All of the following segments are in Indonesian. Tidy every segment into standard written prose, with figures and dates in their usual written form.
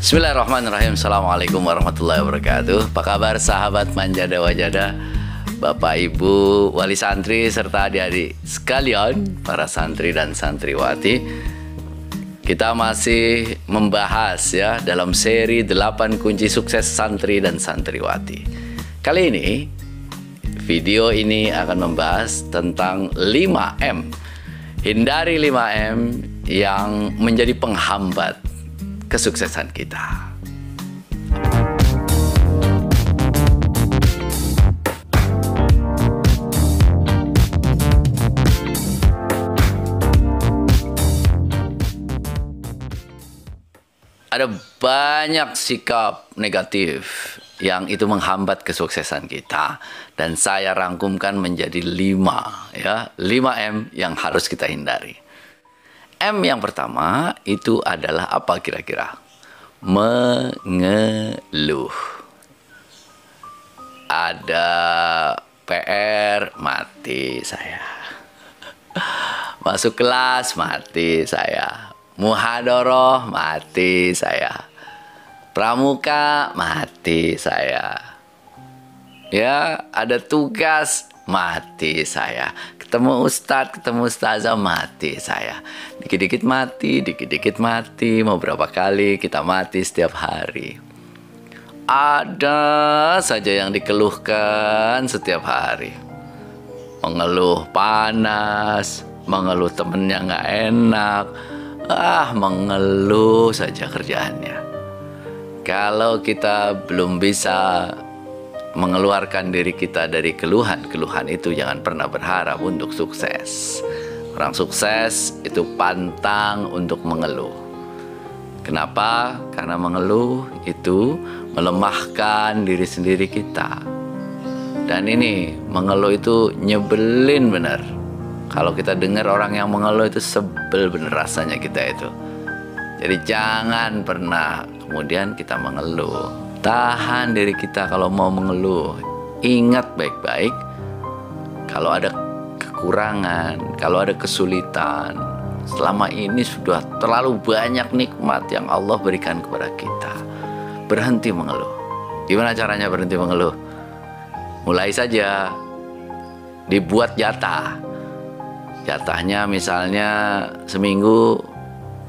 Bismillahirrahmanirrahim. Assalamualaikum warahmatullahi wabarakatuh. Apa kabar sahabat Manjada Wajada, Bapak Ibu wali santri serta adik-adik sekalian, para santri dan santriwati. Kita masih membahas ya dalam seri 8 kunci sukses santri dan santriwati. Kali ini video ini akan membahas tentang 5M. Hindari 5M yang menjadi penghambat kesuksesan kita. Ada banyak sikap negatif yang itu menghambat kesuksesan kita, dan saya rangkumkan menjadi 5M yang harus kita hindari. M yang pertama itu adalah apa kira-kira? Mengeluh. Ada PR, mati saya. Masuk kelas, mati saya. Muhadoroh, mati saya. Pramuka, mati saya. Ya, ada tugas, mati saya. Ketemu ustadz, ketemu ustazah, mati saya. Dikit-dikit mati, mau berapa kali kita mati setiap hari. Ada saja yang dikeluhkan setiap hari. Mengeluh panas, mengeluh temennya nggak enak, mengeluh saja kerjaannya. Kalau kita belum bisa mengeluarkan diri kita dari keluhan itu, jangan pernah berharap untuk sukses. Orang sukses itu pantang untuk mengeluh. Kenapa? Karena mengeluh itu melemahkan diri sendiri kita. Dan ini mengeluh itu nyebelin benar. Kalau kita dengar orang yang mengeluh itu sebel bener rasanya kita itu. Jadi jangan pernah kemudian kita mengeluh. Tahan diri kita kalau mau mengeluh. Ingat baik-baik, kalau ada kekurangan, kalau ada kesulitan, selama ini sudah terlalu banyak nikmat yang Allah berikan kepada kita. Berhenti mengeluh. Gimana caranya berhenti mengeluh? Mulai saja dibuat jatah. Jatahnya misalnya seminggu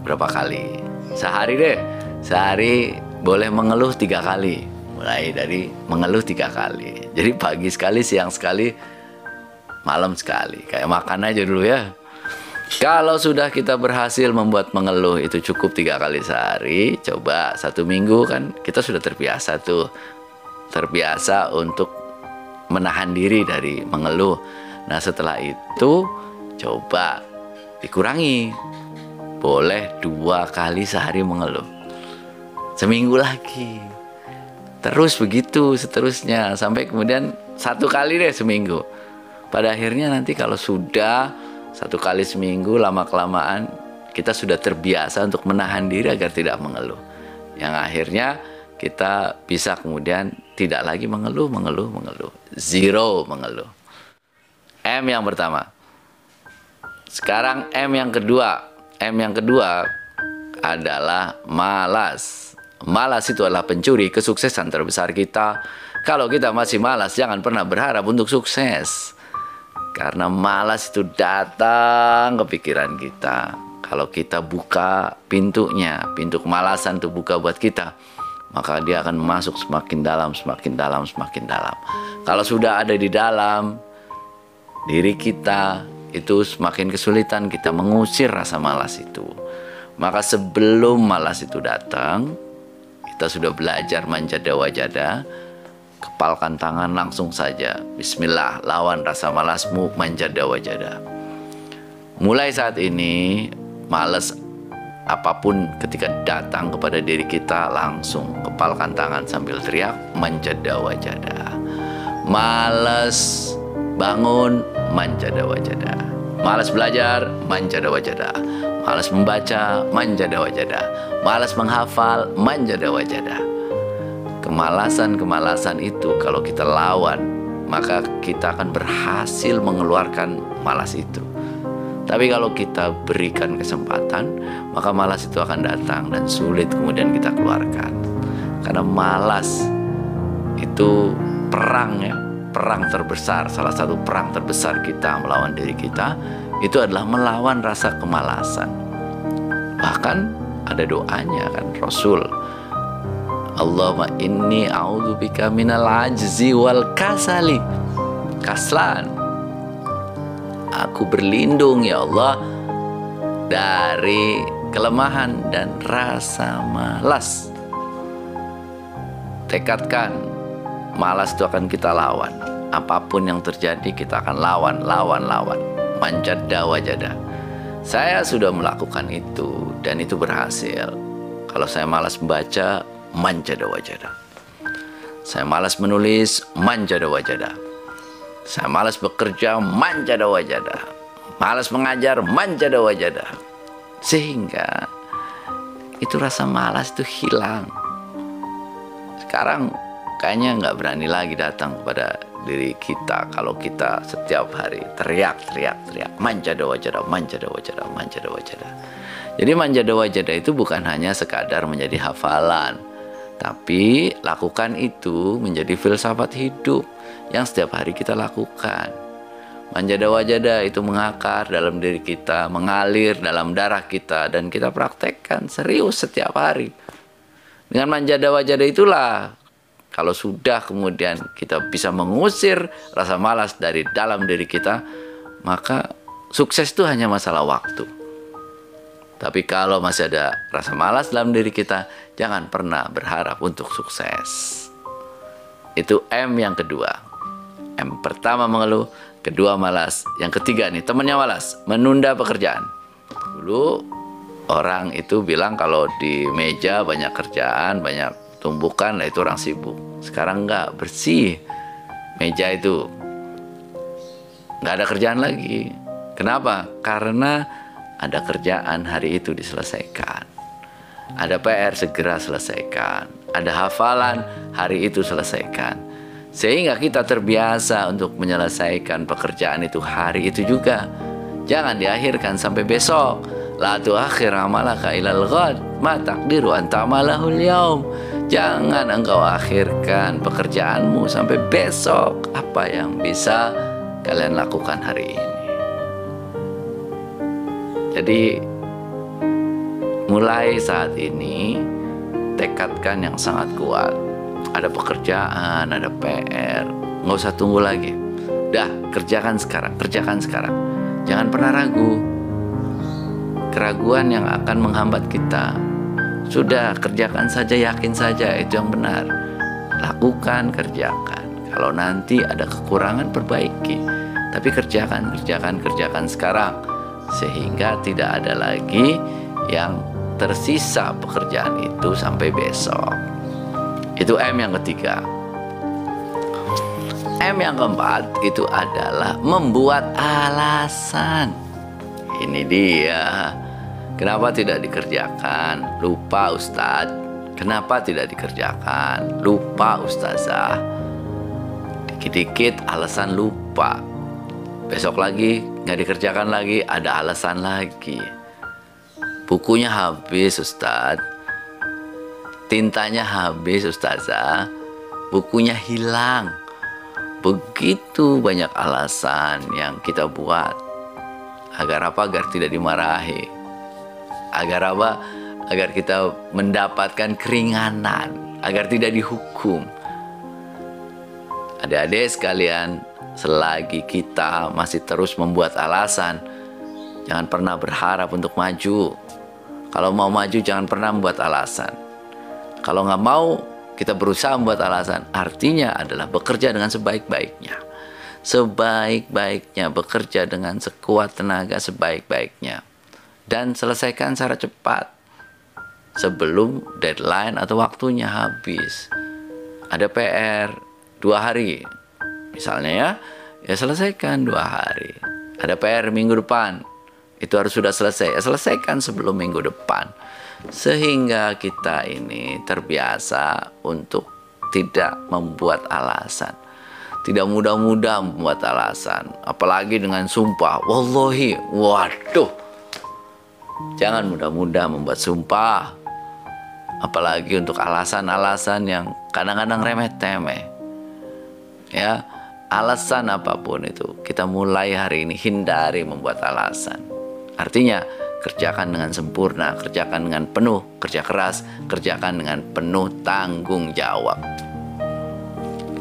berapa kali? Sehari deh. Sehari boleh mengeluh 3 kali. Mulai dari mengeluh 3 kali. Jadi pagi sekali, siang sekali, malam sekali. Kayak makan aja dulu ya. Kalau sudah kita berhasil membuat mengeluh itu cukup 3 kali sehari, coba 1 minggu kan kita sudah terbiasa tuh. Terbiasa untuk menahan diri dari mengeluh. Nah setelah itu coba dikurangi. Boleh 2 kali sehari mengeluh. Seminggu lagi. Terus begitu seterusnya. Sampai kemudian 1 kali deh seminggu. Pada akhirnya nanti kalau sudah 1 kali seminggu, lama-kelamaan kita sudah terbiasa untuk menahan diri agar tidak mengeluh. Yang akhirnya kita bisa kemudian tidak lagi mengeluh. Zero mengeluh. M yang pertama. Sekarang M yang kedua. M yang kedua adalah malas. Malas itu adalah pencuri kesuksesan terbesar kita. Kalau kita masih malas, jangan pernah berharap untuk sukses. Karena malas itu datang ke pikiran kita. Kalau kita buka pintunya, pintu kemalasan itu buka buat kita, maka dia akan masuk semakin dalam. Kalau sudah ada di dalam diri kita, itu semakin kesulitan kita mengusir rasa malas itu. Maka sebelum malas itu datang, kita sudah belajar manjada wajada. Kepalkan tangan langsung saja. Bismillah, lawan rasa malasmu, manjada wajada. Mulai saat ini, malas apapun ketika datang kepada diri kita, langsung kepalkan tangan sambil teriak, manjada wajada. Malas bangun, manjada wajada. Malas belajar, manjada wajada. Malas membaca, manjada wajada. Malas menghafal, manjada wajada. Kemalasan-kemalasan itu kalau kita lawan, maka kita akan berhasil mengeluarkan malas itu. Tapi kalau kita berikan kesempatan, maka malas itu akan datang dan sulit kemudian kita keluarkan. Karena malas itu perang ya, perang terbesar, salah satu perang terbesar kita melawan diri kita itu adalah melawan rasa kemalasan. Bahkan ada doanya kan Rasul, Allahumma inni a'udzubika minal ajzi wal kasali. Kaslan, aku berlindung ya Allah dari kelemahan dan rasa malas. Tekadkan, malas itu akan kita lawan. Apapun yang terjadi kita akan lawan. Manjada wajada. Saya sudah melakukan itu dan itu berhasil. Kalau saya malas membaca, manjada wajada. Saya malas menulis, manjada wajada. Saya malas bekerja, manjada wajada. Malas mengajar, manjada wajada. Sehingga itu rasa malas itu hilang. Sekarang kayaknya nggak berani lagi datang kepada diri kita kalau kita setiap hari teriak manjada wajada. Jadi manjada wajada itu bukan hanya sekadar menjadi hafalan, tapi lakukan itu menjadi filsafat hidup yang setiap hari kita lakukan. Manjada wajada itu mengakar dalam diri kita, mengalir dalam darah kita, dan kita praktekkan serius setiap hari. Dengan manjada wajada itulah, kalau sudah kemudian kita bisa mengusir rasa malas dari dalam diri kita, maka sukses itu hanya masalah waktu. Tapi kalau masih ada rasa malas dalam diri kita, jangan pernah berharap untuk sukses. Itu M yang kedua. M pertama mengeluh, kedua malas. Yang ketiga nih, temannya malas, menunda pekerjaan. Dulu orang itu bilang kalau di meja banyak kerjaan, banyak tumbukan, lah itu orang sibuk. Sekarang enggak, bersih meja itu, enggak ada kerjaan lagi. Kenapa? Karena ada kerjaan hari itu diselesaikan. Ada PR segera selesaikan. Ada hafalan hari itu selesaikan. Sehingga kita terbiasa untuk menyelesaikan pekerjaan itu hari itu juga. Jangan diakhirkan sampai besok. La tuakhir amalaka ilal ghad ma taqdiru an ta'malahul yaum. Jangan engkau akhirkan pekerjaanmu sampai besok. Apa yang bisa kalian lakukan hari ini? Jadi mulai saat ini tekadkan yang sangat kuat. Ada pekerjaan, ada PR, nggak usah tunggu lagi. Dah, kerjakan sekarang. Jangan pernah ragu. Keraguan yang akan menghambat kita. Sudah, kerjakan saja, yakin saja itu yang benar. Lakukan, kerjakan. Kalau nanti ada kekurangan, perbaiki. Tapi kerjakan sekarang. Sehingga tidak ada lagi yang tersisa pekerjaan itu sampai besok. Itu M yang ketiga. M yang keempat itu adalah membuat alasan. Ini dia. Kenapa tidak dikerjakan? Lupa Ustadz. Kenapa tidak dikerjakan? Lupa Ustazah. Dikit-dikit alasan lupa. Besok lagi nggak dikerjakan lagi, ada alasan lagi. Bukunya habis Ustadz. Tintanya habis Ustazah. Bukunya hilang. Begitu banyak alasan yang kita buat. Agar apa? Agar tidak dimarahi. Agar apa? Agar kita mendapatkan keringanan. Agar tidak dihukum. Adik-adik sekalian, selagi kita masih terus membuat alasan, jangan pernah berharap untuk maju. Kalau mau maju, jangan pernah membuat alasan. Kalau nggak mau, kita berusaha membuat alasan. Artinya adalah bekerja dengan sebaik-baiknya. Sebaik-baiknya, bekerja dengan sekuat tenaga sebaik-baiknya. Dan selesaikan secara cepat. Sebelum deadline atau waktunya habis. Ada PR 2 hari. Misalnya ya selesaikan 2 hari. Ada PR minggu depan. Itu harus sudah selesai. Ya, selesaikan sebelum minggu depan. Sehingga kita ini terbiasa untuk tidak membuat alasan. tidak mudah-mudah membuat alasan, apalagi dengan sumpah. Wallahi, waduh, jangan mudah-mudah membuat sumpah, apalagi untuk alasan-alasan yang kadang-kadang remeh-temeh. Ya, alasan apapun itu, kita mulai hari ini hindari membuat alasan. Artinya, kerjakan dengan sempurna, kerjakan dengan penuh kerja keras, kerjakan dengan penuh tanggung jawab.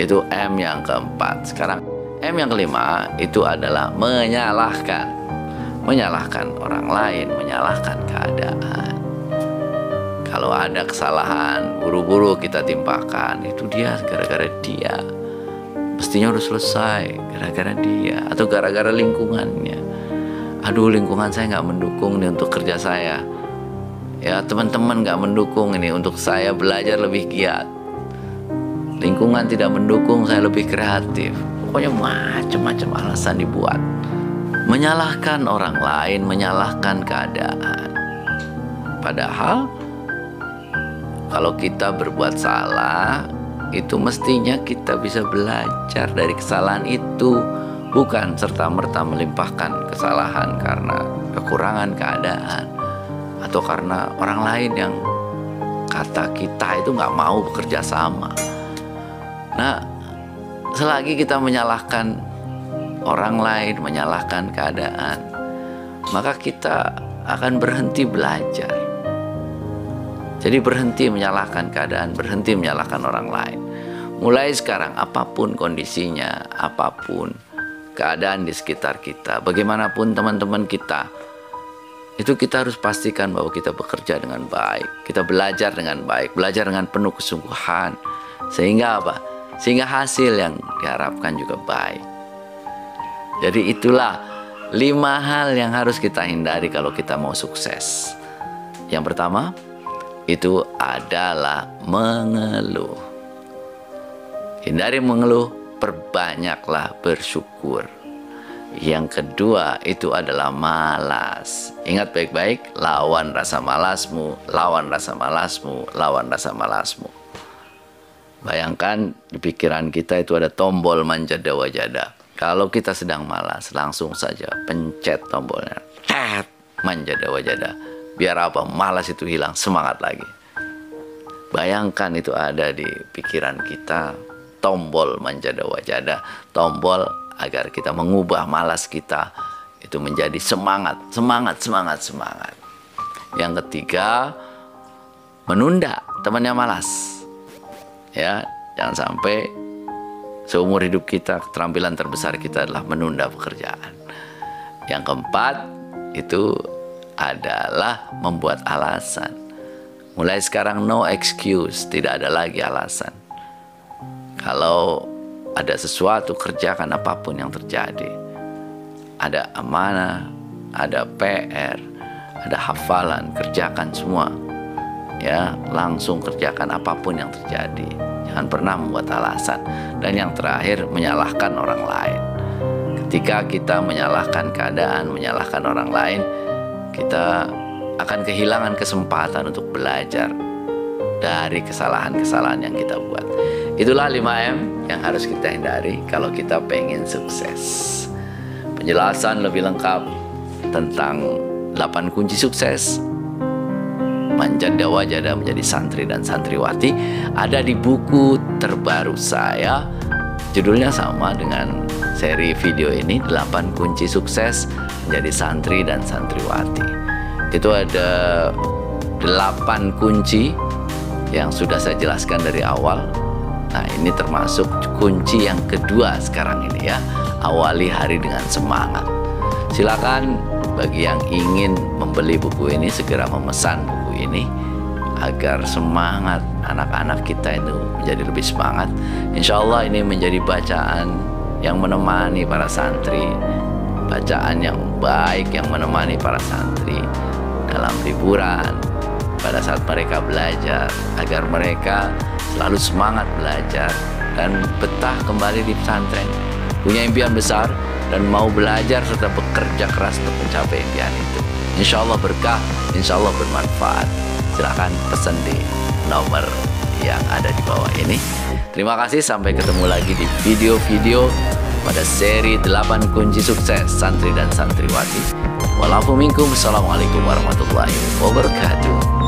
Itu M yang keempat. Sekarang M yang kelima itu adalah menyalahkan. Menyalahkan orang lain, menyalahkan keadaan. Kalau ada kesalahan, buru-buru kita timpakan, itu dia gara-gara dia. Mestinya udah selesai, gara-gara dia. Atau gara-gara lingkungannya. Aduh, lingkungan saya nggak mendukung nih untuk kerja saya. Ya, teman-teman nggak mendukung ini untuk saya belajar lebih giat. Lingkungan tidak mendukung saya lebih kreatif. Pokoknya macam-macam alasan dibuat. Menyalahkan orang lain, menyalahkan keadaan. Padahal kalau kita berbuat salah, itu mestinya kita bisa belajar dari kesalahan itu. Bukan serta-merta melimpahkan kesalahan karena kekurangan keadaan atau karena orang lain yang kata kita itu nggak mau bekerja sama. Nah, selagi kita menyalahkan orang lain, menyalahkan keadaan, maka kita akan berhenti belajar. Jadi berhenti menyalahkan keadaan, berhenti menyalahkan orang lain. Mulai sekarang, apapun kondisinya, apapun keadaan di sekitar kita, bagaimanapun teman-teman kita, itu kita harus pastikan bahwa kita bekerja dengan baik, kita belajar dengan baik, belajar dengan penuh kesungguhan. Sehingga apa? Sehingga hasil yang diharapkan juga baik. Jadi itulah 5 hal yang harus kita hindari kalau kita mau sukses. Yang pertama, itu adalah mengeluh. Hindari mengeluh, perbanyaklah bersyukur. Yang kedua itu adalah malas. Ingat baik-baik, lawan rasa malasmu, lawan rasa malasmu, lawan rasa malasmu. Bayangkan di pikiran kita itu ada tombol manjada wajada. Kalau kita sedang malas, langsung saja pencet tombolnya. Tet, manjada wajada. Biar apa? Malas itu hilang, semangat lagi. Bayangkan itu ada di pikiran kita, tombol manjada wajada, tombol agar kita mengubah malas kita itu menjadi semangat, semangat, semangat, semangat. Yang ketiga, menunda temannya malas. Ya, jangan sampai seumur hidup kita keterampilan terbesar kita adalah menunda pekerjaan. Yang keempat itu adalah membuat alasan. Mulai sekarang no excuse, tidak ada lagi alasan. Kalau ada sesuatu, kerjakan apapun yang terjadi. Ada amanah, ada PR, ada hafalan, kerjakan semua. Ya, langsung kerjakan apapun yang terjadi. Jangan pernah membuat alasan. Dan yang terakhir, menyalahkan orang lain. Ketika kita menyalahkan keadaan, menyalahkan orang lain, kita akan kehilangan kesempatan untuk belajar dari kesalahan-kesalahan yang kita buat. Itulah 5M yang harus kita hindari kalau kita pengen sukses. Penjelasan lebih lengkap tentang 8 kunci sukses Manjada Wajada menjadi santri dan santriwati ada di buku terbaru saya. Judulnya sama dengan seri video ini, 8 kunci sukses menjadi santri dan santriwati. Itu ada 8 kunci yang sudah saya jelaskan dari awal. Nah, ini termasuk kunci yang kedua sekarang ini ya. Awali hari dengan semangat. Silakan bagi yang ingin membeli buku ini segera memesan buku ini agar semangat anak-anak kita itu menjadi lebih semangat. Insya Allah ini menjadi bacaan yang menemani para santri, bacaan yang baik yang menemani para santri dalam liburan, pada saat mereka belajar, agar mereka selalu semangat belajar dan betah kembali di pesantren, punya impian besar dan mau belajar serta bekerja keras untuk mencapai impian itu. Insya Allah berkah, insya Allah bermanfaat. Silahkan pesan di nomor yang ada di bawah ini. Terima kasih, sampai ketemu lagi di video-video pada seri 8 kunci sukses santri dan santriwati. Walaupun minkum, assalamualaikum warahmatullahi wabarakatuh.